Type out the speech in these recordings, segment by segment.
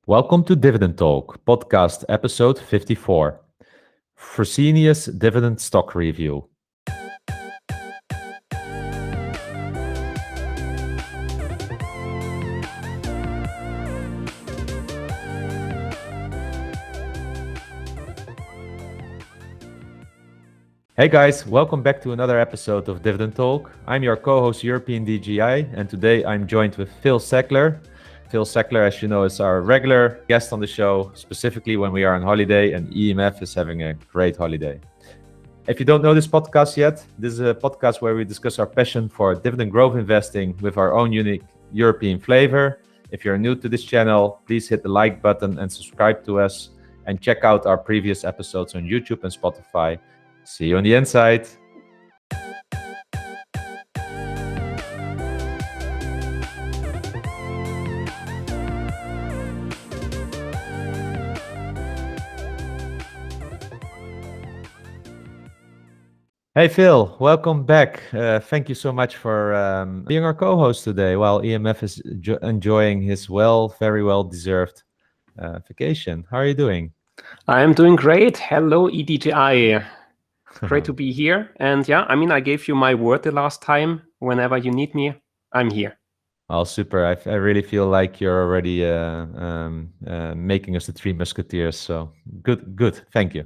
Welcome to Dividend Talk, podcast episode 54. Fresenius Dividend Stock Review. Hey guys, welcome back to another episode of Dividend Talk. I'm your co-host European DGI, and today I'm joined with Phil Sackler. Phil Sackler, as you know, is our regular guest on the show, specifically when we are on holiday, and EMF is having a great holiday. If you don't know this podcast yet, this is a podcast where we discuss our passion for dividend growth investing with our own unique European flavor. If you're new to this channel, please hit the like button and subscribe to us, and check out our previous episodes on YouTube and Spotify. See you on the inside. Hey Phil, welcome back. Thank you so much for being our co-host today while EMF is enjoying his very well deserved vacation. How are you doing? I am doing great. Hello, EDGI. Great to be here. And yeah, I gave you my word the last time. Whenever you need me, I'm here. Oh, super. I really feel like you're already making us the Three Musketeers. So good. Thank you.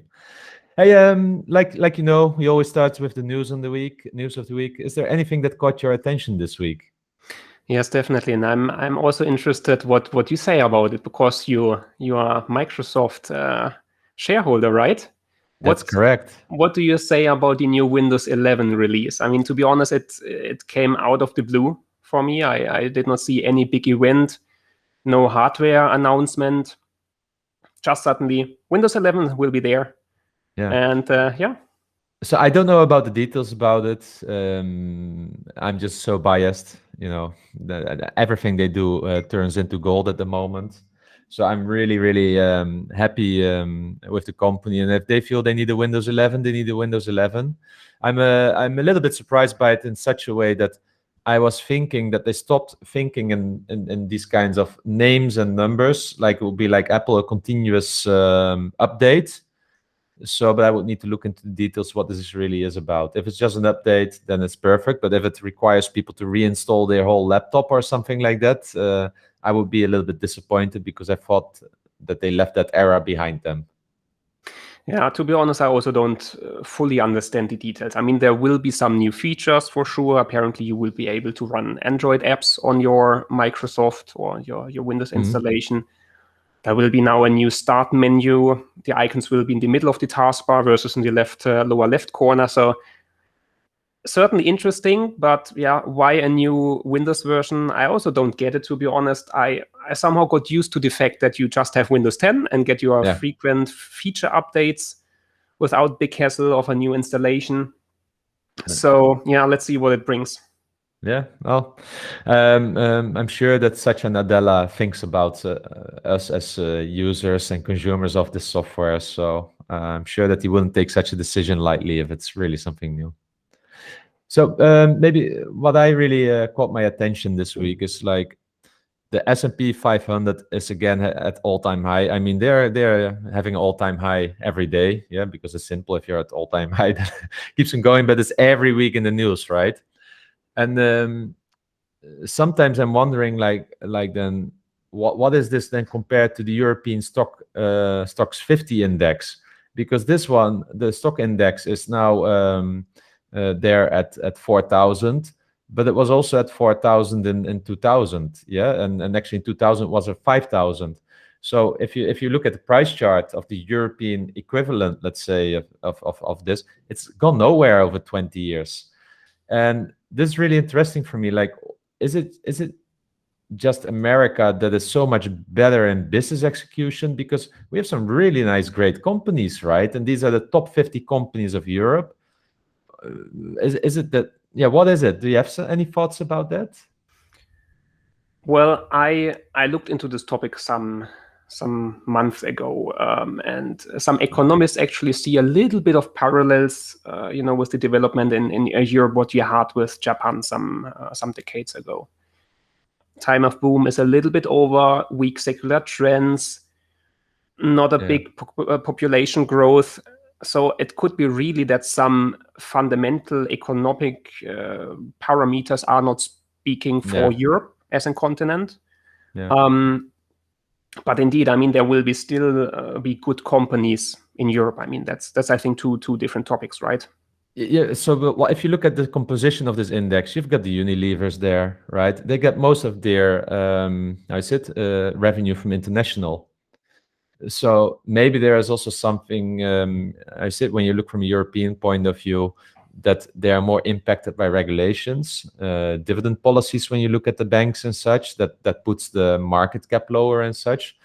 Hey, like you know, we always start with the news of the week. Is there anything that caught your attention this week? Yes, definitely. And I'm also interested what you say about it, because you are Microsoft shareholder, right? That's correct. What do you say about the new Windows 11 release? I mean, to be honest, it came out of the blue for me. I did not see any big event, no hardware announcement. Just suddenly, Windows 11 will be there. Yeah. And yeah. So I don't know about the details about it. I'm just so biased, you know, that everything they do turns into gold at the moment. So I'm really happy with the company, and if they feel they need a Windows 11, they need a Windows 11. I'm a little bit surprised by it in such a way that I was thinking that they stopped thinking in these kinds of names and numbers, like it will be like Apple, a continuous update. So, but I would need to look into the details what this really is about. If it's just an update, then it's perfect. But if it requires people to reinstall their whole laptop or something like that, I would be a little bit disappointed, because I thought that they left that era behind them. Yeah, to be honest, I also don't fully understand the details. I mean, there will be some new features for sure. Apparently, you will be able to run Android apps on your Microsoft or your Windows installation. There will be now a new start menu. The icons will be in the middle of the taskbar versus in the lower left corner. So certainly interesting, but yeah, why a new Windows version? I also don't get it, to be honest. I somehow got used to the fact that you just have Windows 10 and get your frequent feature updates without big hassle of a new installation. So yeah, let's see what it brings. Yeah, well, I'm sure that Satya Nadella thinks about us as users and consumers of this software. So I'm sure that he wouldn't take such a decision lightly if it's really something new. So maybe what I really caught my attention this week is like the S&P 500 is again at all-time high. I mean, they're having an all-time high every day, yeah, because it's simple. If you're at all-time high, that keeps on going, but it's every week in the news, right? And sometimes I'm wondering, like then what is this then compared to the European stocks 50 index? Because this one, the stock index, is now there at 4,000, but it was also at 4,000 in 2000, yeah, and actually in 2000 it was at 5,000. So if you look at the price chart of the European equivalent, let's say of this, it's gone nowhere over 20 years. And this is really interesting for me. Like, is it just America that is so much better in business execution? Because we have some really nice, great companies, right? And these are the top 50 companies of Europe. Is it that? Yeah, what is it? Do you have any thoughts about that? Well, I looked into this topic some months ago, and some economists actually see a little bit of parallels, with the development in Europe, what you had with Japan some decades ago. time of boom is a little bit over, weak secular trends, not a big population growth. So it could be really that some fundamental economic parameters are not speaking for Europe as a continent. But indeed, I mean, there will be still be good companies in Europe. I mean, that's I think two different topics, right? Yeah. So if you look at the composition of this index, you've got the Unilevers there, right? They get most of their revenue from international. So maybe there is also something when you look from a European point of view, that they are more impacted by regulations, dividend policies. When you look at the banks and such, that puts the market cap lower and such.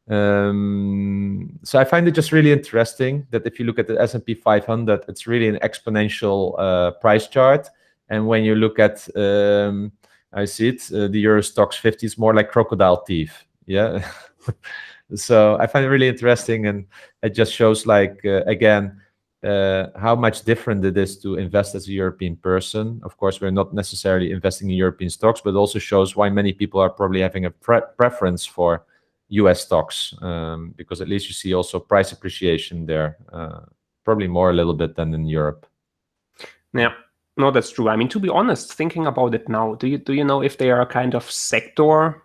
So I find it just really interesting that if you look at the S&P 500, it's really an exponential price chart, and when you look at the Euro Stoxx 50 is more like crocodile teeth. Yeah. So I find it really interesting, and it just shows again how much different it is to invest as a European person. Of course, we're not necessarily investing in European stocks, but it also shows why many people are probably having a preference for US stocks, because at least you see also price appreciation there, probably more a little bit than in Europe. Yeah, no, that's true. I mean, to be honest, thinking about it now, do you know if they are kind of sector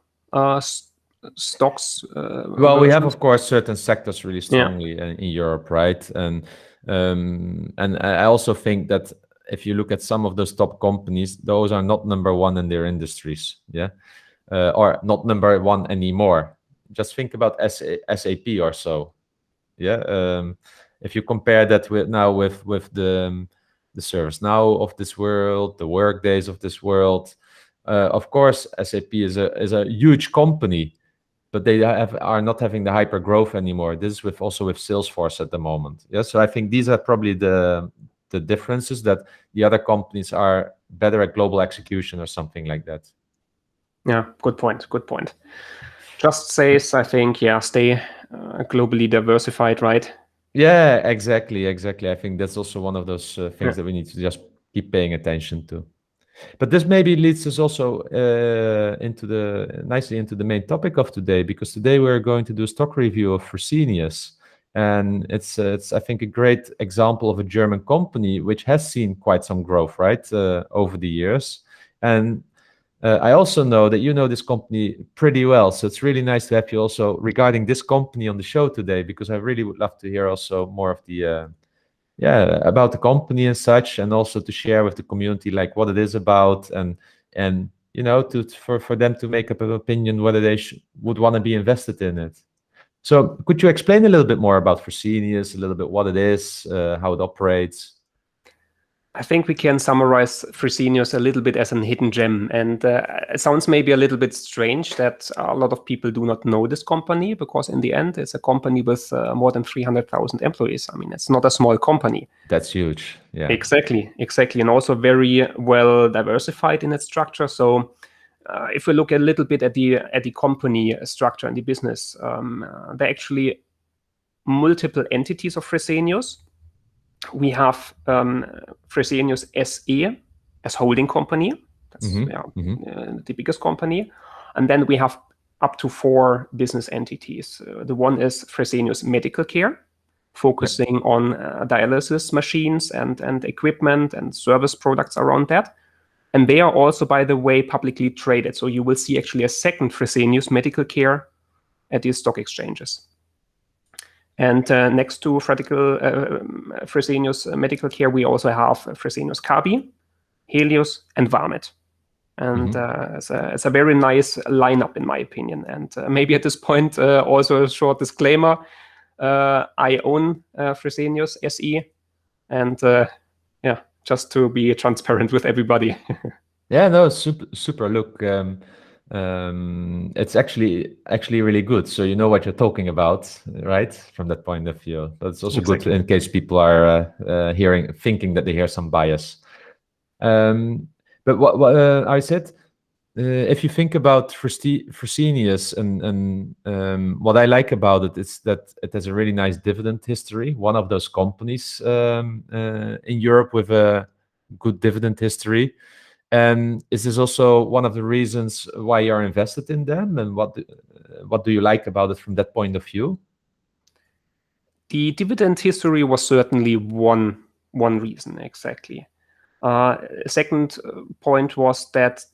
stocks? Well, we have, of course, certain sectors really strongly in Europe, right? And I also think that if you look at some of those top companies, those are not number one in their industries, or not number one anymore. Just think about SAP or so, if you compare that with the ServiceNow of this world, the Workdays of this world. Of course, SAP is a huge company, but they are not having the hyper growth anymore. This is also with Salesforce at the moment. So I think these are probably the differences, that the other companies are better at global execution or something like that. Yeah, good point. Just says, I think, stay globally diversified, right? Yeah, exactly. I think that's also one of those things that we need to just keep paying attention to. But this maybe leads us also nicely into the main topic of today, because today we're going to do a stock review of Fresenius, and it's I think a great example of a German company which has seen quite some growth, right, over the years. And I also know that you know this company pretty well, so it's really nice to have you also regarding this company on the show today, because I really would love to hear also more of the about the company and such, and also to share with the community like what it is about, and for them to make up an opinion whether they would want to be invested in it. So could you explain a little bit more about Fresenius, a little bit what it is, how it operates? I think we can summarize Fresenius a little bit as a hidden gem, and it sounds maybe a little bit strange that a lot of people do not know this company, because in the end, it's a company with more than 300,000 employees. I mean, it's not a small company. That's huge. Yeah. Exactly, and also very well diversified in its structure. So, if we look a little bit at the company structure and the business, there are actually multiple entities of Fresenius. We have Fresenius SE as holding company. That's the biggest company. And then we have up to 4 business entities. The one is Fresenius Medical Care, focusing on dialysis machines and equipment and service products around that. And they are also, by the way, publicly traded. So you will see actually a second Fresenius Medical Care at these stock exchanges. And next to Fresenius Medical Care, we also have Fresenius Kabi, Helios, and Vamed. And it's a very nice lineup, in my opinion. And maybe at this point, also a short disclaimer. I own Fresenius SE. And just to be transparent with everybody. Yeah, no, super. Look, it's actually really good. So you know what you're talking about, right? From that point of view. But it's also good in case people are thinking that they hear some bias. But what I said, if you think about Fresenius, and what I like about it is that it has a really nice dividend history. One of those companies in Europe with a good dividend history. And is this also one of the reasons why you're invested in them? And what do you like about it from that point of view? The dividend history was certainly one reason, exactly. Second point was that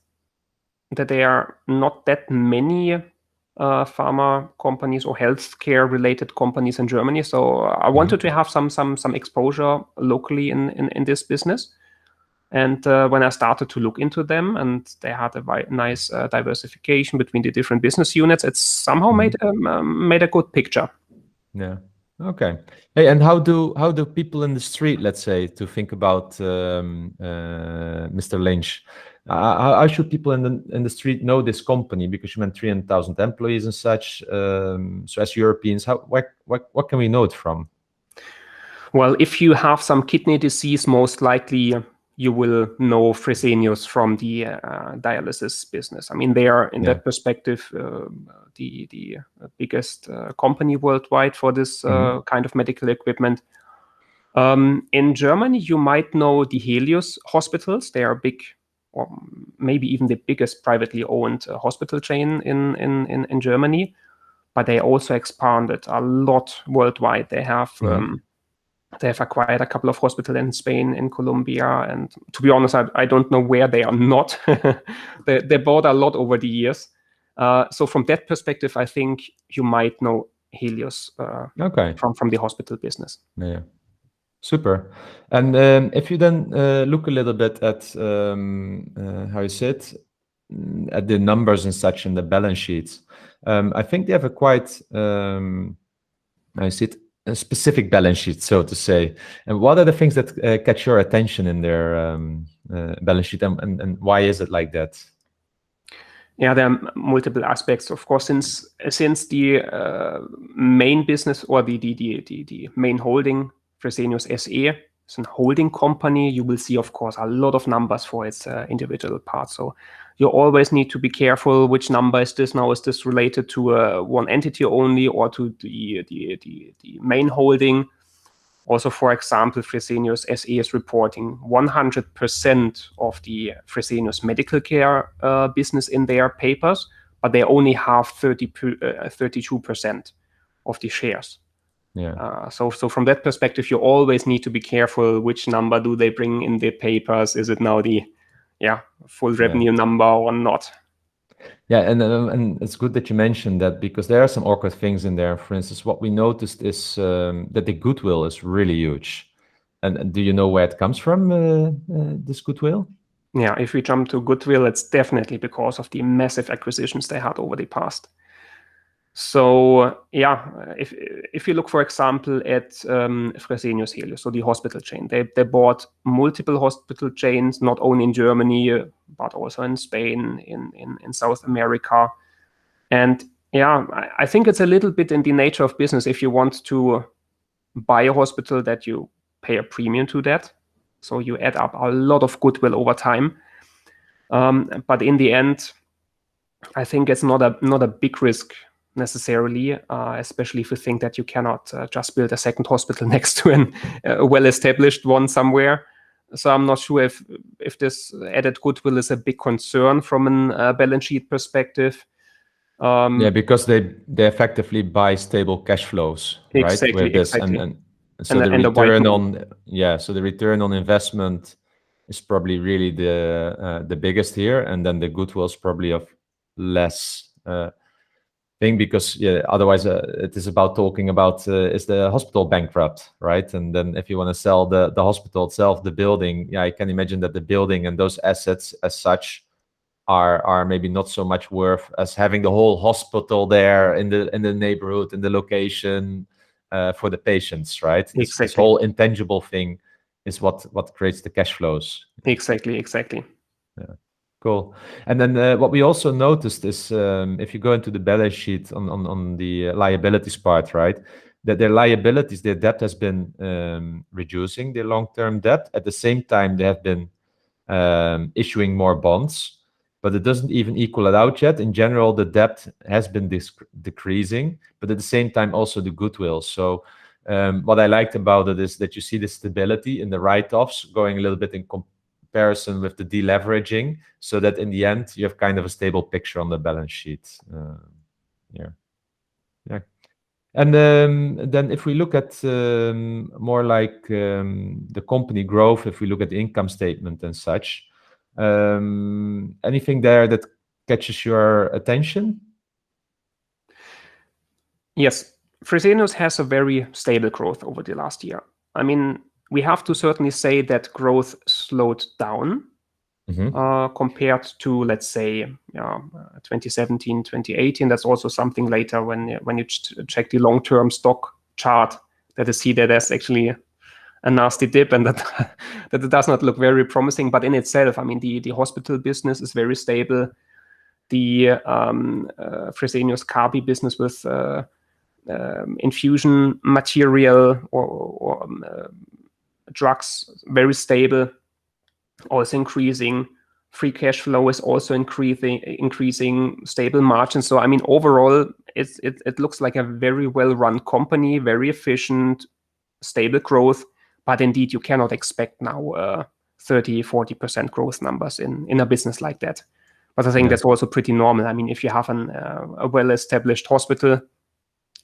there are not that many pharma companies or healthcare related companies in Germany. So I wanted to have some exposure locally in this business. And when I started to look into them, and they had a nice diversification between the different business units, it somehow made a good picture. Yeah. Okay. Hey, and how do people in the street, let's say, to think about Mr. Lynch? How should people in the street know this company? Because you meant 300,000 employees and such. So as Europeans, what can we know it from? Well, if you have some kidney disease, most likely you will know Fresenius from the dialysis business. I mean, they are, in that perspective, the biggest company worldwide for this kind of medical equipment. In Germany, you might know the Helios hospitals. They are big, or maybe even the biggest privately owned hospital chain in Germany. But they also expanded a lot worldwide. They have acquired a couple of hospitals in Spain, in Colombia, and to be honest, I don't know where they are not. They bought a lot over the years. So from that perspective, I think you might know Helios from the hospital business. Yeah. Super. And if you then look a little bit at how you say it, at the numbers and such in the balance sheets, I think they have a quite I see it, a specific balance sheet, so to say. And what are the things that catch your attention in their balance sheet, and why is it like that? Yeah, there are multiple aspects, of course. Since the main business, or the main holding, Fresenius SE, is a holding company, you will see, of course, a lot of numbers for its individual parts. So you always need to be careful which number is this now. Is this related to one entity only, or to the main holding? Also, for example, Fresenius SE is reporting 100% of the Fresenius medical care business in their papers, but they only have 32% of the shares. Yeah. So from that perspective, you always need to be careful which number do they bring in the papers. Is it now the full revenue number or not? Yeah, and it's good that you mentioned that, because there are some awkward things in there. For instance, what we noticed is that the goodwill is really huge. And do you know where it comes from, this goodwill? Yeah, if we jump to goodwill, it's definitely because of the massive acquisitions they had over the past. So if you look, for example, at Fresenius Helios, so the hospital chain, they bought multiple hospital chains, not only in Germany, but also in Spain, in South America. And I think it's a little bit in the nature of business. If you want to buy a hospital, that you pay a premium to that. So you add up a lot of goodwill over time. But in the end, I think it's not a big risk necessarily, especially if you think that you cannot just build a second hospital next to a well-established one somewhere. So I'm not sure if this added goodwill is a big concern from a balance sheet perspective. Because they effectively buy stable cash flows, right? Exactly, With this, exactly. and so the return on so the return on investment is probably really the biggest here, and then the goodwill is probably of less thing, because otherwise it is about talking about is the hospital bankrupt, right? And then if you want to sell the hospital itself, the building, I can imagine that the building and those assets as such are maybe not so much worth as having the whole hospital there in the neighborhood, in the location, for the patients, right? This whole intangible thing is what creates the cash flows. Exactly. Yeah. Cool. And then what we also noticed is, if you go into the balance sheet on the liabilities part, right, that their liabilities, their debt has been reducing, their long-term debt. At the same time, they have been issuing more bonds, but it doesn't even equal it out yet. In general, the debt has been decreasing, but at the same time, also the goodwill. So what I liked about it is that you see the stability in the write-offs going a little bit in comparison with the deleveraging, so that in the end you have kind of a stable picture on the balance sheet. Yeah. And then if we look at more like the company growth, if we look at the income statement and such, anything there that catches your attention? Yes, Fresenius has a very stable growth over the last year. I mean, we have to certainly say that growth slowed down compared to, let's say, 2017, 2018. That's also something later when you check the long-term stock chart, that you see that there's actually a nasty dip, and that it does not look very promising. But in itself, I mean, the hospital business is very stable. The Fresenius Kabi business with infusion material or drugs, very stable, also increasing. Free cash flow is also increasing, stable margins. So I mean, overall, it looks like a very well-run company, very efficient, stable growth. But indeed, you cannot expect now 30-40% growth numbers in a business like that. But I think that's also pretty normal. I mean, if you have a well-established hospital,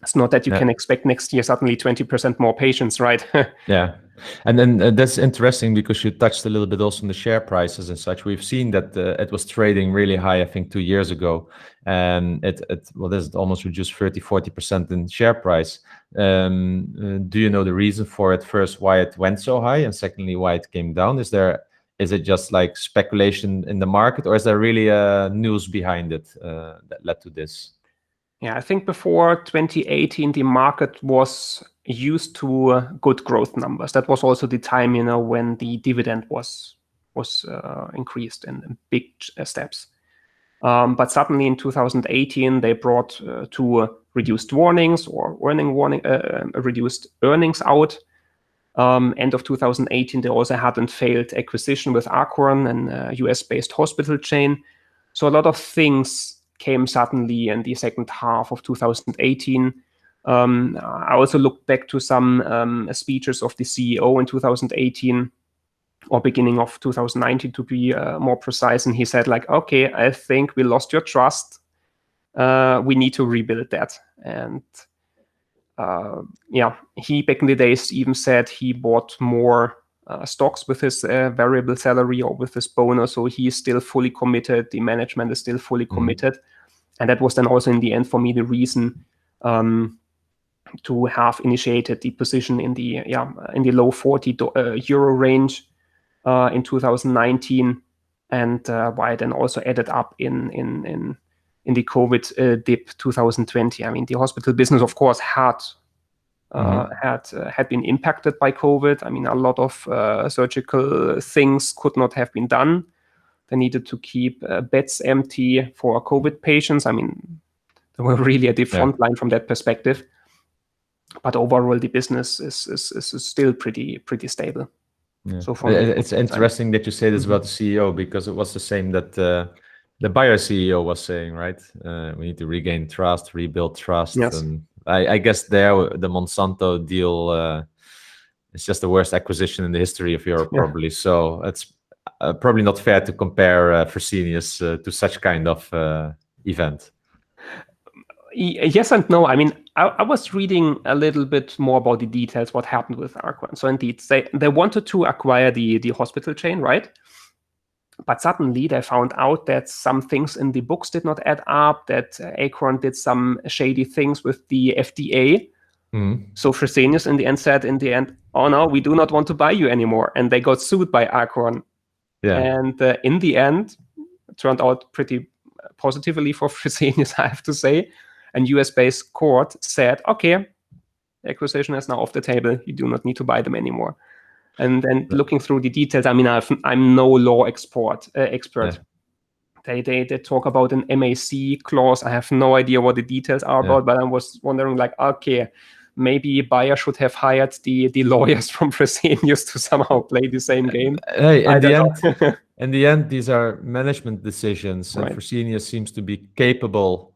it's not that you can expect next year suddenly 20% more patients, right? Yeah. And then that's interesting because you touched a little bit also on the share prices and such. We've seen that it was trading really high, I think 2 years ago. And it almost reduced 30-40% in share price. Do you know the reason for it? First, why it went so high, and secondly, why it came down? Is it just like speculation in the market, or is there really news behind it that led to this? Yeah, I think before 2018, the market was used to good growth numbers. That was also the time, when the dividend was increased in big steps. But suddenly in 2018, they brought two reduced warnings or reduced earnings out. End of 2018, they also had a failed acquisition with Acorn, an US-based hospital chain. So a lot of things came suddenly in the second half of 2018. I also looked back to some speeches of the CEO in 2018 or beginning of 2019 to be more precise. And he said like, okay, I think we lost your trust. We need to rebuild that. And he back in the days even said he bought more stocks with his variable salary or with his bonus. So he is still fully committed. The management is still fully committed. And that was then also in the end for me the reason to have initiated the position in the low 40 euro range in 2019, and why I then also added up in the COVID dip 2020. I mean, the hospital business, of course, had been impacted by COVID. I mean, a lot of surgical things could not have been done. They needed to keep beds empty for COVID patients. I mean, they were really at the front line from that perspective. But overall, the business is still pretty stable. Yeah. So it's interesting that you say this about the CEO, because it was the same that the Bayer CEO was saying, right? We need to regain trust, rebuild trust. Yes. And I guess there the Monsanto deal is just the worst acquisition in the history of Europe, probably. So it's probably not fair to compare Fresenius to such kind of event. Yes and no. I mean, I was reading a little bit more about the details, what happened with Acorn. So indeed, they wanted to acquire the hospital chain, right? But suddenly they found out that some things in the books did not add up, that Acorn did some shady things with the FDA. So Fresenius in the end said, oh no, we do not want to buy you anymore. And they got sued by Acorn. Yeah. And in the end, it turned out pretty positively for Fresenius, I have to say. And US-based court said, okay, the acquisition is now off the table. You do not need to buy them anymore. And then looking through the details, I mean, I'm no law expert. They talk about an MAC clause. I have no idea what the details are about, but I was wondering, like, okay, maybe Bayer should have hired the lawyers from Fresenius to somehow play the same game. Hey, in the end, these are management decisions, and Fresenius seems to be capable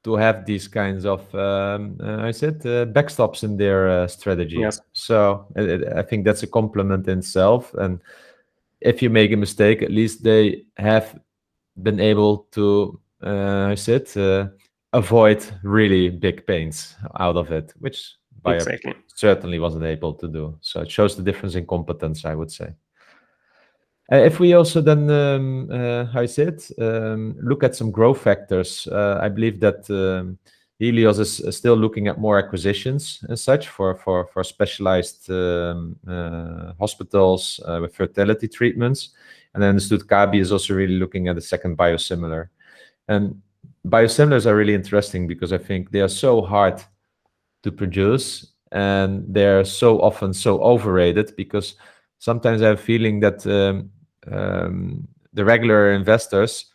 to have these kinds of, backstops in their strategy. Yes. So I think that's a compliment in itself. And if you make a mistake, at least they have been able to avoid really big pains out of it, which Bayer Exactly. certainly wasn't able to do. So it shows the difference in competence, I would say. If we also then, look at some growth factors, I believe that Helios is still looking at more acquisitions and such for specialized hospitals with fertility treatments. And then Kabi is also really looking at a second biosimilar. And biosimilars are really interesting because I think they are so hard to produce and they're so often so overrated, because sometimes I have a feeling that the regular investors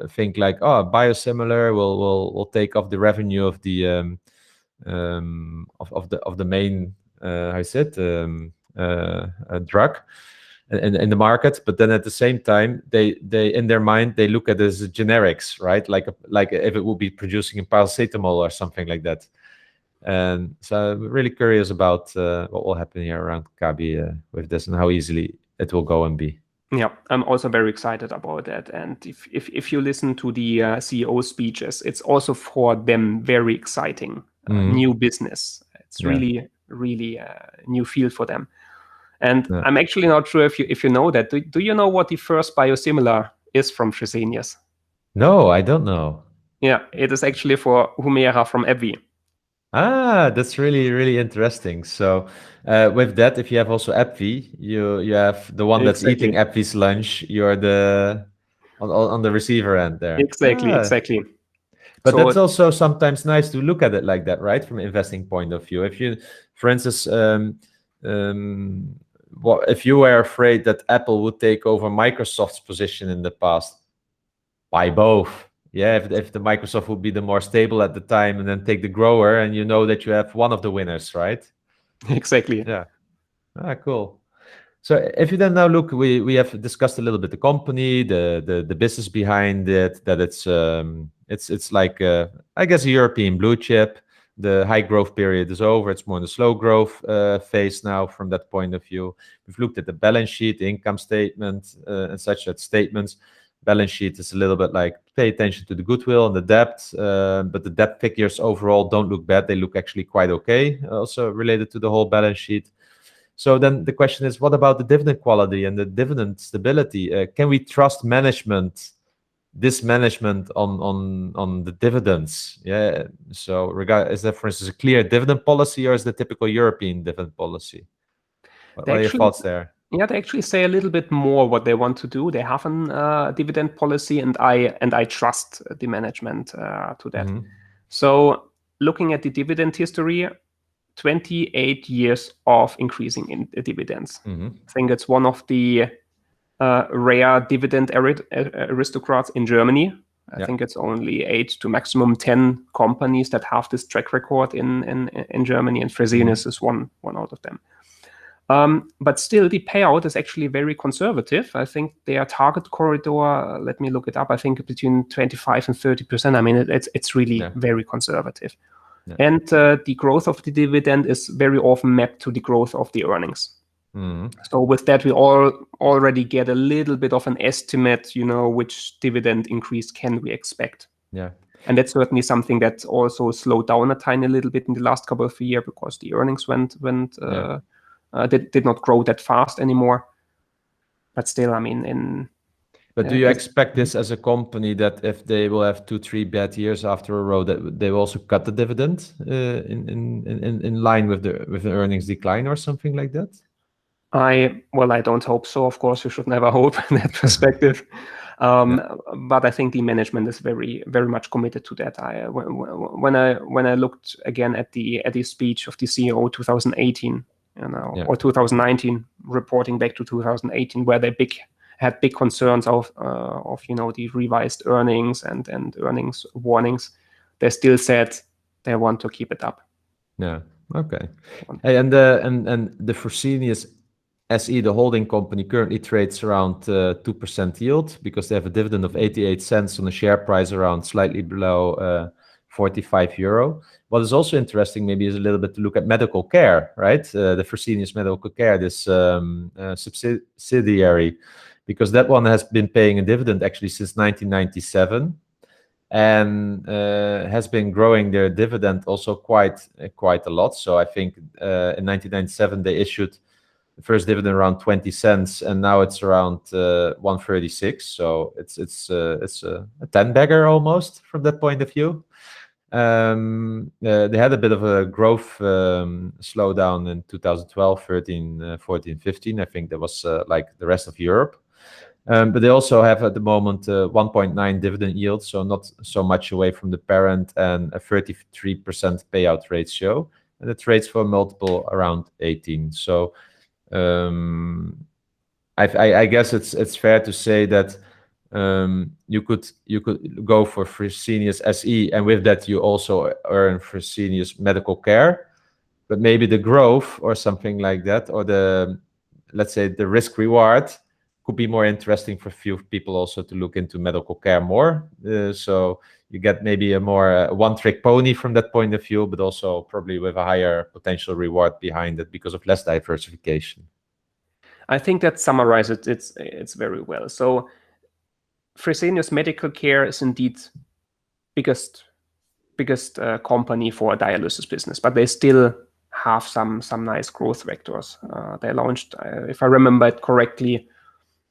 think like, oh, biosimilar will take off the revenue of the of the main drug in the market, but then at the same time they in their mind they look at it as generics, right? Like if it would be producing a paracetamol or something like that. And so I'm really curious about what will happen here around Kabi with this and how easily it will go and be. Yeah, I'm also very excited about that. And if you listen to the CEO speeches, it's also for them very exciting new business. It's Yeah. really a new field for them. And Yeah. I'm actually not sure if you know that. Do you know what the first biosimilar is from Fresenius? No, I don't know. Yeah, it is actually for Humira from AbbVie. Ah, that's really, really interesting. So, with that, if you have also AbbVie, you have the one that's Exactly. eating AbbVie's lunch. You're the on the receiver end there. Exactly. But So that's also sometimes nice to look at it like that, right? From an investing point of view. If you, for instance, what if you were afraid that Apple would take over Microsoft's position in the past? Buy both. Yeah, if the Microsoft would be the more stable at the time, and then take the grower, and you know that you have one of the winners, right? exactly. Yeah. Ah, cool. So if you then now look, we have discussed a little bit the company, the business behind it, that it's like I guess a European blue chip. The high growth period is over. It's more in the slow growth phase now from that point of view. We've looked at the balance sheet, the income statement, and such that statements. Balance sheet is a little bit like pay attention to the goodwill and the debt, but the debt figures overall don't look bad. They look actually quite okay, also related to the whole balance sheet. So then the question is, what about the dividend quality and the dividend stability? Can we trust this management on the dividends? Yeah. So is there, for instance, a clear dividend policy, or is the typical European dividend policy? What They are your actually, thoughts there? yeah, they actually say a little bit more what they want to do. They have a dividend policy, and I trust the management to that. So looking at the dividend history, 28 years of increasing in dividends. I think it's one of the rare dividend aristocrats in Germany. I think it's only 8 to maximum 10 companies that have this track record in Germany, and Fresenius is one out of them. But still, the payout is actually very conservative. I think their target corridor, let me look it up, I think between 25 and 30%. I mean, it's really very conservative. Yeah. And the growth of the dividend is very often mapped to the growth of the earnings. So with that, we already get a little bit of an estimate, which dividend increase can we expect. Yeah. And that's certainly something that also slowed down a tiny little bit in the last couple of years, because the earnings did not grow that fast anymore. But still, I mean, But do you expect this as a company, that if they will have 2-3 bad years after a row, that they will also cut the dividend in line with the earnings decline or something like that? I don't hope so. Of course, you should never hope in that perspective. But I think the management is very, very much committed to that. When I looked again at the speech of the CEO 2018, or 2019, reporting back to 2018, where they had big concerns of the revised earnings and earnings warnings, they still said they want to keep it up. Yeah. Okay. Hey, and the Fresenius SE, the holding company, currently trades around 2% yield, because they have a dividend of 88 cents on a share price around slightly below 45 euro. what is also interesting maybe is a little bit to look at medical care, right? The Fresenius medical care, this subsidiary, because that one has been paying a dividend actually since 1997, and has been growing their dividend also quite a lot. So I think in 1997 they issued the first dividend around 20 cents, and now it's around 136. So it's a 10 bagger almost from that point of view. They had a bit of a growth slowdown in 2012, 13, 14, 15. I think that was like the rest of Europe. But they also have at the moment 1.9 dividend yield, so not so much away from the parent, and a 33% payout ratio, and it trades for a multiple around 18. So I guess it's fair to say that you could go for Fresenius SE, and with that you also earn Fresenius medical care, but maybe the growth or something like that, or the, let's say, the risk reward could be more interesting for few people also to look into medical care more. So you get maybe a more one-trick pony from that point of view, but also probably with a higher potential reward behind it because of less diversification. I think that summarizes it's very well. So Fresenius Medical Care is indeed biggest company for a dialysis business, but they still have some nice growth vectors. They launched, if I remember it correctly,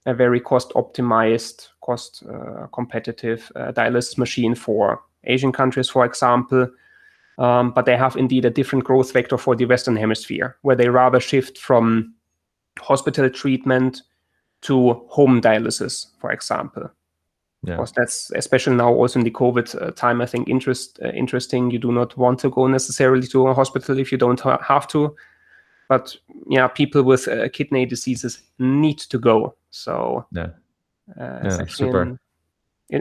a very cost-optimized, cost-competitive dialysis machine for Asian countries, for example. But they have indeed a different growth vector for the Western Hemisphere, where they rather shift from hospital treatment to home dialysis, for example. Yeah. Of course, that's especially now also in the COVID time, I think, interesting. You do not want to go necessarily to a hospital if you don't have to. But yeah, people with kidney diseases need to go. So it's actually super. an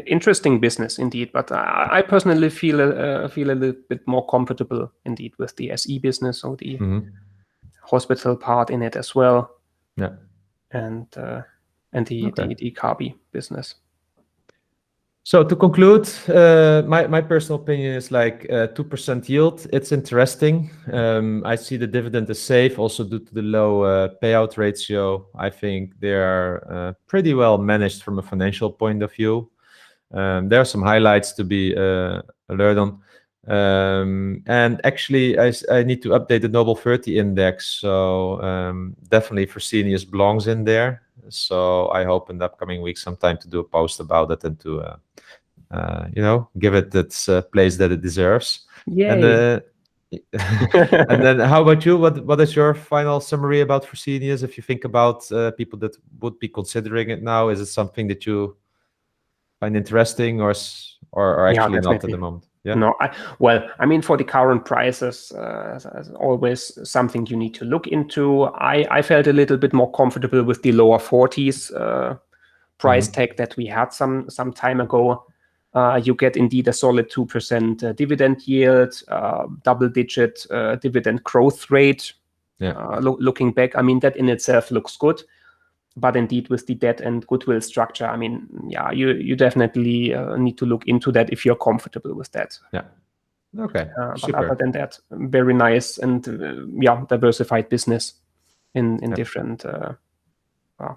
interesting business indeed. But I personally feel a little bit more comfortable indeed with the SE business, or the hospital part in it as well. Yeah. And the Kabi business. So to conclude, my personal opinion is like 2% yield. It's interesting. I see the dividend is safe, also due to the low payout ratio. I think they are pretty well managed from a financial point of view. There are some highlights to be alert on. And actually, I need to update the Noble 30 index. So definitely Fresenius belongs in there. So I hope in the upcoming week some time to do a post about it and to give it its place that it deserves. Yay. And then how about you? What is your final summary about Fresenius? If you think about people that would be considering it now, is it something that you find interesting, or actually not at the moment? Yeah. No, I mean, for the current prices, as always, something you need to look into. I felt a little bit more comfortable with the lower 40s price tag that we had some time ago. You get indeed a solid 2% dividend yield, double-digit dividend growth rate. Looking back, I mean, that in itself looks good. But indeed, with the debt and goodwill structure, I mean, yeah, you definitely need to look into that if you're comfortable with that. Yeah. Okay. But other than that, very nice and diversified business in different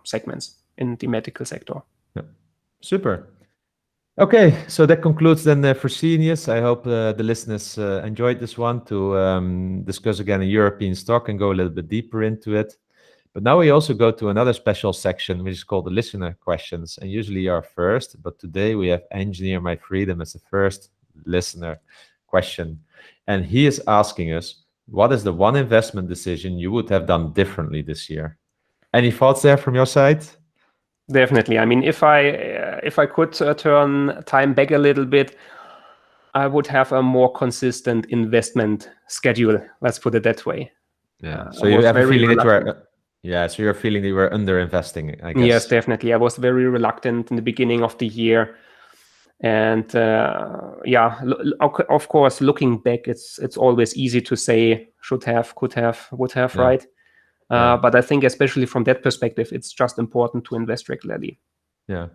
segments in the medical sector. Yeah. Super. Okay, so that concludes then Fresenius. I hope the listeners enjoyed this one to discuss again a European stock and go a little bit deeper into it. But now we also go to another special section, which is called the listener questions, and usually are first. But today we have Engineer My Freedom as the first listener question. And he is asking us, what is the one investment decision you would have done differently this year? Any thoughts there from your side? Definitely. I mean, if I could turn time back a little bit, I would have a more consistent investment schedule. Let's put it that way. Yeah. So you have a feeling that you are... Yeah, so you're feeling that you were under-investing, I guess. Yes, definitely. I was very reluctant in the beginning of the year. And of course, looking back, it's always easy to say should have, could have, would have, right? But I think especially from that perspective, it's just important to invest regularly. Yeah.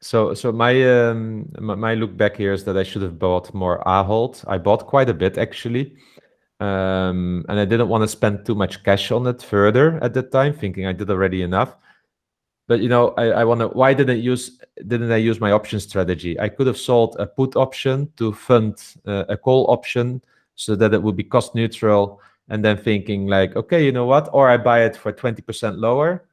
So my look back here is that I should have bought more Ahold. I bought quite a bit actually, and I didn't want to spend too much cash on it further at that time, thinking I did already enough. But I wonder why didn't I use my option strategy? I could have sold a put option to fund a call option so that it would be cost neutral, and then thinking like, okay, you know what? Or I buy it for 20% lower,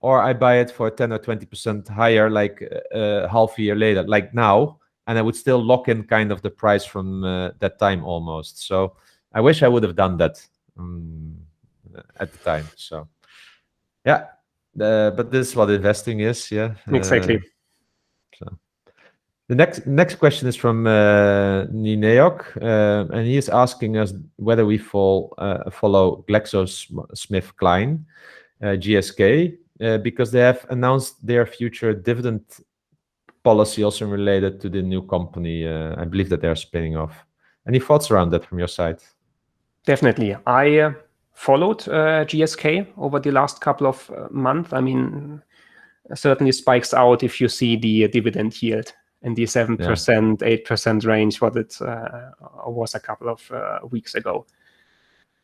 or I buy it for 10 or 20% higher, like half a year later, like now, and I would still lock in kind of the price from that time almost. So I wish I would have done that at the time. So yeah, but this is what investing is. Yeah. Exactly. So the next question is from Nineok, and he is asking us whether we follow GlaxoSmithKline, GSK, because they have announced their future dividend policy also related to the new company. I believe that they're spinning off. Any thoughts around that from your side? Definitely. I followed GSK over the last couple of months. I mean, certainly spikes out if you see the dividend yield in the 7%, 8% range, what it was a couple of weeks ago.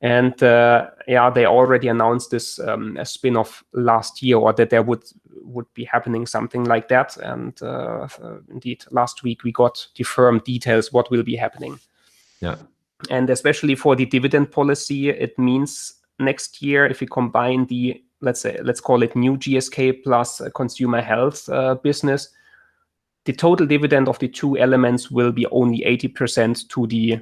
And they already announced this a spin-off last year, or that there would be happening something like that. And indeed, last week we got the firm details what will be happening. Yeah. And especially for the dividend policy, it means next year, if we combine the, let's call it new GSK plus consumer health business, the total dividend of the two elements will be only 80% to the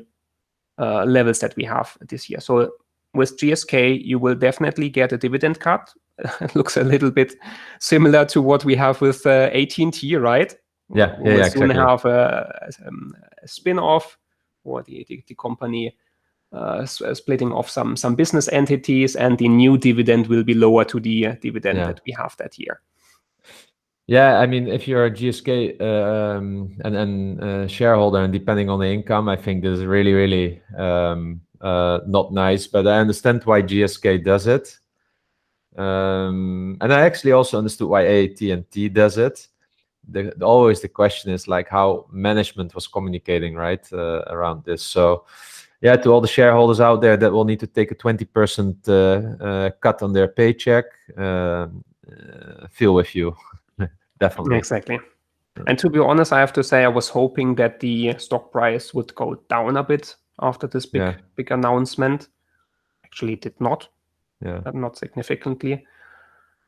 levels that we have this year. So with GSK, you will definitely get a dividend cut. It looks a little bit similar to what we have with AT&T, right? Yeah, We'll soon exactly. have a spin-off, or the company splitting off some business entities, and the new dividend will be lower to the dividend that we have that year. Yeah, I mean, if you're a GSK and shareholder, and depending on the income, I think this is really, really not nice. But I understand why GSK does it, and I actually also understood why AT&T does it. Always the question is like how management was communicating, right, around this. So yeah, to all the shareholders out there that will need to take a 20% cut on their paycheck, feel with you. Definitely. Exactly. And to be honest, I have to say I was hoping that the stock price would go down a bit after this big announcement. Actually, it did not. Not significantly.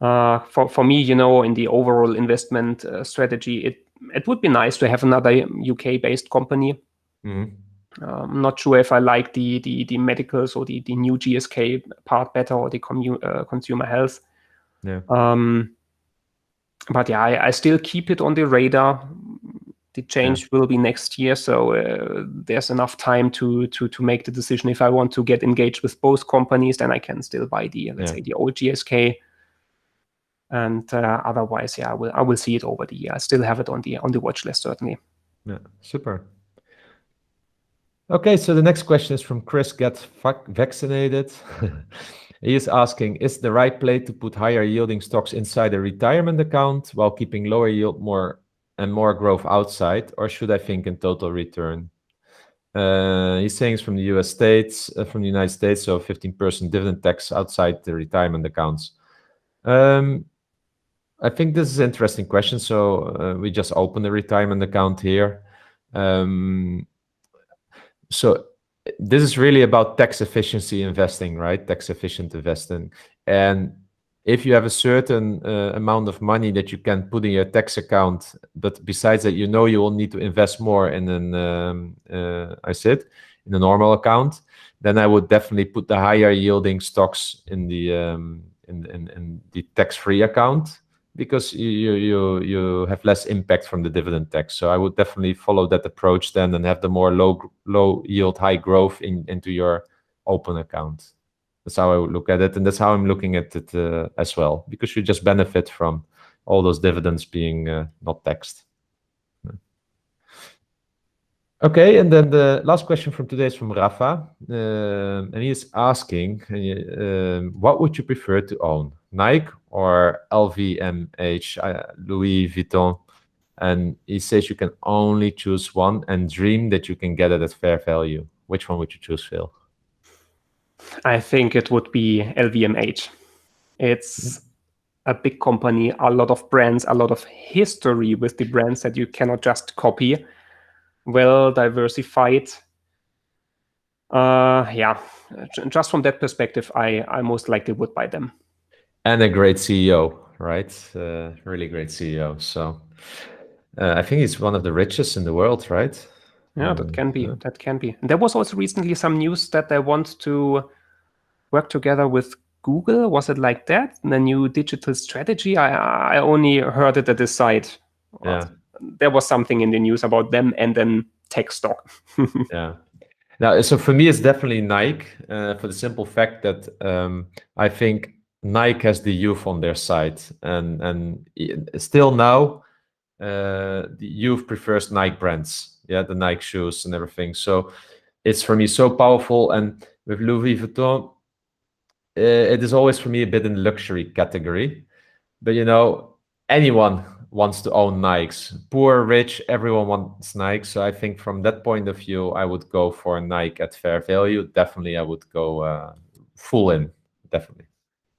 For me, in the overall investment strategy, it would be nice to have another UK-based company. I'm not sure if I like the medicals or the new GSK part better, or the consumer health. But yeah, I still keep it on the radar. The change will be next year, so there's enough time to make the decision. If I want to get engaged with both companies, then I can still buy the let's say the old GSK. And otherwise, I will see it over the year. I still have it on the watch list, certainly. Yeah, super. Okay, so the next question is from Chris. Get vaccinated. He is asking: is the right play to put higher yielding stocks inside a retirement account while keeping lower yield more growth outside, or should I think in total return? He's saying it's from the from the United States, so 15% dividend tax outside the retirement accounts. I think this is an interesting question. So we just opened a retirement account here. So this is really about tax efficiency investing, right? Tax efficient investing. And if you have a certain amount of money that you can put in your tax account, but besides that, you will need to invest more in in a normal account, then I would definitely put the higher yielding stocks in the tax-free account, because you have less impact from the dividend tax. So I would definitely follow that approach then, and have the more low yield, high growth into your open account. That's how I would look at it, and that's how I'm looking at it as well, because you just benefit from all those dividends being not taxed. Okay, and then the last question from today is from Rafa, and he is asking, what would you prefer to own, Nike or LVMH, Louis Vuitton? And he says you can only choose one and dream that you can get it at fair value. Which one would you choose, Phil? I think it would be LVMH. It's a big company, a lot of brands, a lot of history with the brands that you cannot just copy. Well diversified. Yeah, just from that perspective, I most likely would buy them. And a great CEO, right? Really great CEO. So I think he's one of the richest in the world, right? Yeah, that can be. Yeah. That can be. And there was also recently some news that they want to work together with Google. Was it like that? The new digital strategy? I only heard it at this side. Yeah. There was something in the news about them and then tech stock. Yeah. Now, so for me, it's definitely Nike for the simple fact that I think Nike has the youth on their side, and still now the youth prefers Nike brands, yeah, the Nike shoes and everything. So it's for me so powerful. And with Louis Vuitton, it is always for me a bit in the luxury category. But anyone wants to own Nikes. Poor, rich, everyone wants Nike. So I think from that point of view, I would go for Nike at fair value. Definitely, I would go full in. Definitely.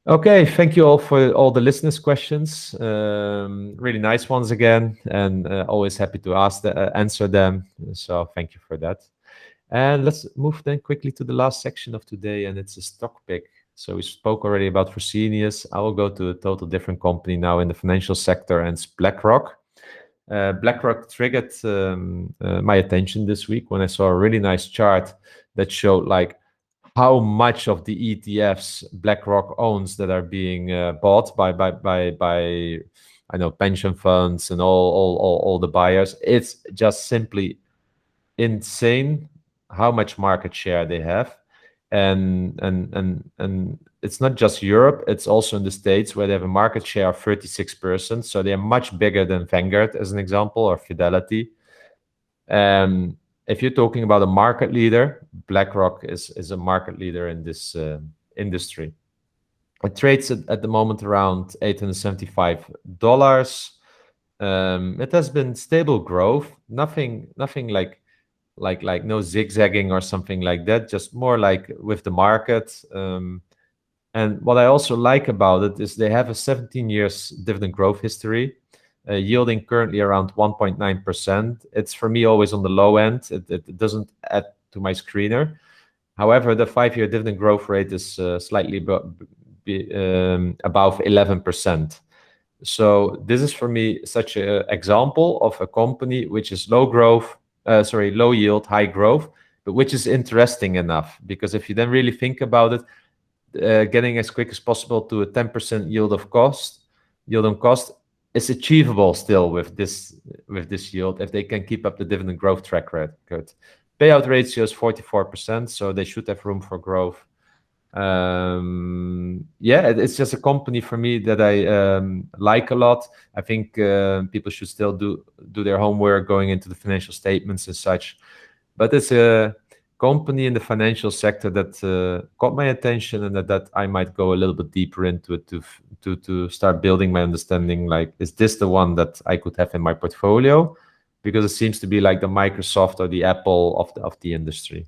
Okay, thank you all for all the listeners' questions. Really nice ones again, and always happy to answer them. So thank you for that. And let's move then quickly to the last section of today, and it's a stock pick. So we spoke already about Fresenius. I will go to a total different company now in the financial sector, and it's BlackRock. BlackRock triggered my attention this week when I saw a really nice chart that showed like how much of the ETFs BlackRock owns that are being bought by I know pension funds and all the buyers. It's just simply insane how much market share they have, and it's not just Europe, it's also in the States where they have a market share of 36%. So they are much bigger than Vanguard, as an example, or Fidelity. If you're talking about a market leader, BlackRock is a market leader in this industry. It trades at the moment around $875. It has been stable growth, nothing like no zigzagging or something like that, just more like with the market. And what I also like about it is they have a 17 years dividend growth history, yielding currently around 1.9%. It's for me always on the low end. It doesn't add to my screener. However, the 5-year dividend growth rate is slightly above 11%. So this is for me such an example of a company which is low yield, high growth, but which is interesting enough, because if you then really think about it, getting as quick as possible to a 10% yield on cost is achievable still with this yield if they can keep up the dividend growth track record. Payout ratio is 44%, so they should have room for growth. It's just a company for me that I like a lot. I think people should still do their homework going into the financial statements and such, but it's a company in the financial sector that caught my attention, and that I might go a little bit deeper into it to start building my understanding. Like, is this the one that I could have in my portfolio? Because it seems to be like the Microsoft or the Apple of the industry.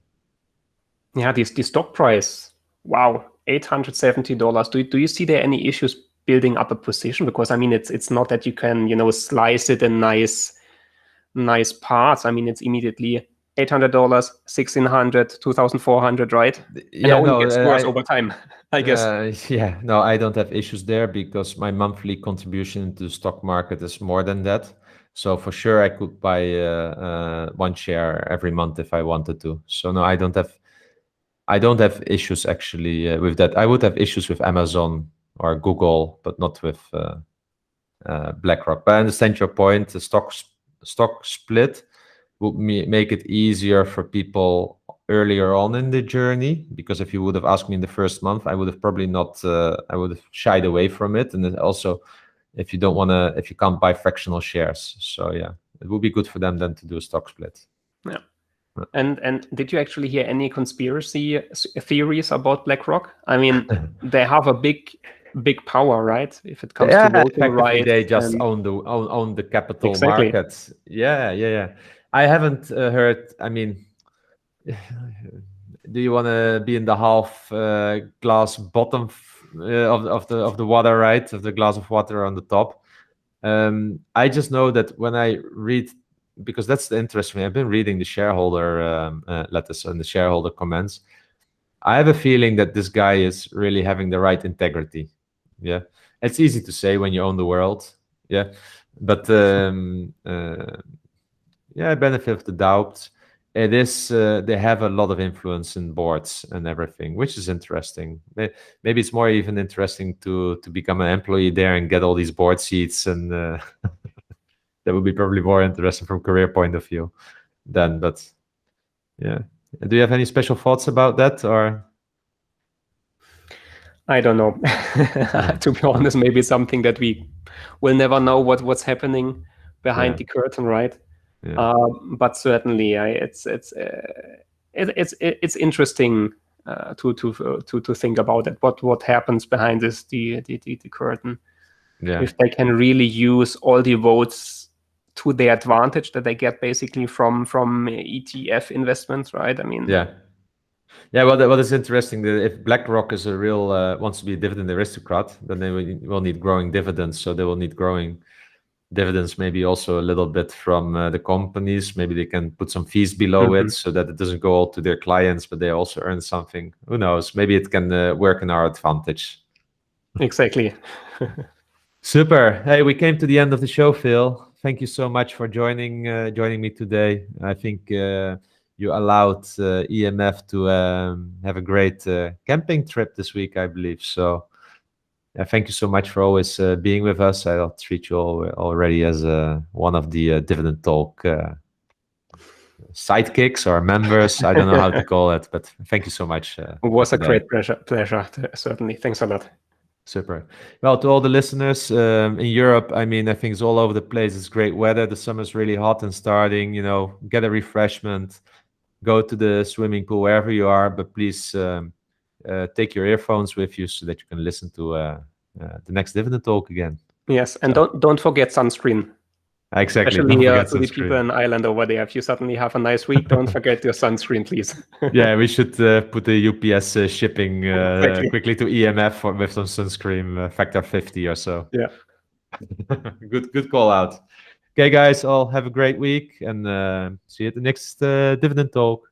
Yeah, the stock price. Wow, $870. Do you see there any issues building up a position? Because I mean, it's not that you can slice it in nice parts. I mean, it's immediately $800, $1,600, $2,400, right? And it only gets worse over time, I guess. No, I don't have issues there because my monthly contribution to the stock market is more than that. So for sure, I could buy one share every month if I wanted to. So no, I don't have issues actually with that. I would have issues with Amazon or Google, but not with BlackRock. But I understand your point. The stock split would make it easier for people earlier on in the journey, because if you would have asked me in the first month, I would have probably not. I would have shied away from it. And then also, if you can't buy fractional shares, so yeah, it would be good for them then to do a stock split. Yeah. And did you actually hear any conspiracy theories about BlackRock? I mean, they have a big big power, right? If it comes to Yeah, voting effectively, rights they just and own the capital exactly. markets. Yeah, yeah, yeah. I haven't heard. I mean, do you want to be in the half glass bottom of the water, right? Of the glass of water on the top. I just know that when I read, because that's the interesting. I've been reading the shareholder letters and the shareholder comments. I have a feeling that this guy is really having the right integrity. Yeah, it's easy to say when you own the world. Yeah, but yeah, benefit of the doubt. It is they have a lot of influence in boards and everything, which is interesting. Maybe it's more even interesting to become an employee there and get all these board seats, and that would be probably more interesting from career point of view. Then, but yeah, do you have any special thoughts about that, or? I don't know. To be honest, maybe something that we will never know what's happening behind Yeah, the curtain, right? yeah, But certainly, it's interesting to think about it. What happens behind this the curtain? yeah, If they can really use all the votes to their advantage that they get basically from ETF investments, right? I mean, yeah. Yeah, well, what is interesting that if BlackRock is a real wants to be a dividend aristocrat, then they will need growing dividends. So they will need growing dividends, maybe also a little bit from the companies. Maybe they can put some fees below it so that it doesn't go all to their clients, but they also earn something. Who knows? Maybe it can work in our advantage. exactly. Super. Hey, we came to the end of the show, Phil. Thank you so much for joining me today. I think you allowed EMF to have a great camping trip this week, I believe. So thank you so much for always being with us. I'll treat you already as one of the Dividend Talk sidekicks or members. I don't know how to call it, but thank you so much It for was a today. great pleasure, certainly. Thanks a lot. Super. Well, to all the listeners in Europe, I mean, I think it's all over the place. It's great weather. The summer's really hot and starting. Get a refreshment, go to the swimming pool wherever you are, but please take your earphones with you so that you can listen to the next Dividend Talk again. Yes, and So, don't forget sunscreen. exactly. Especially Don't forget to the people sunscreen. in Ireland over there. If you suddenly have a nice week, don't forget your sunscreen, please. Yeah, we should put the UPS shipping Exactly. quickly to EMF with some sunscreen factor 50 or so. Yeah. Good call out. Okay, guys, all have a great week and see you at the next Dividend Talk.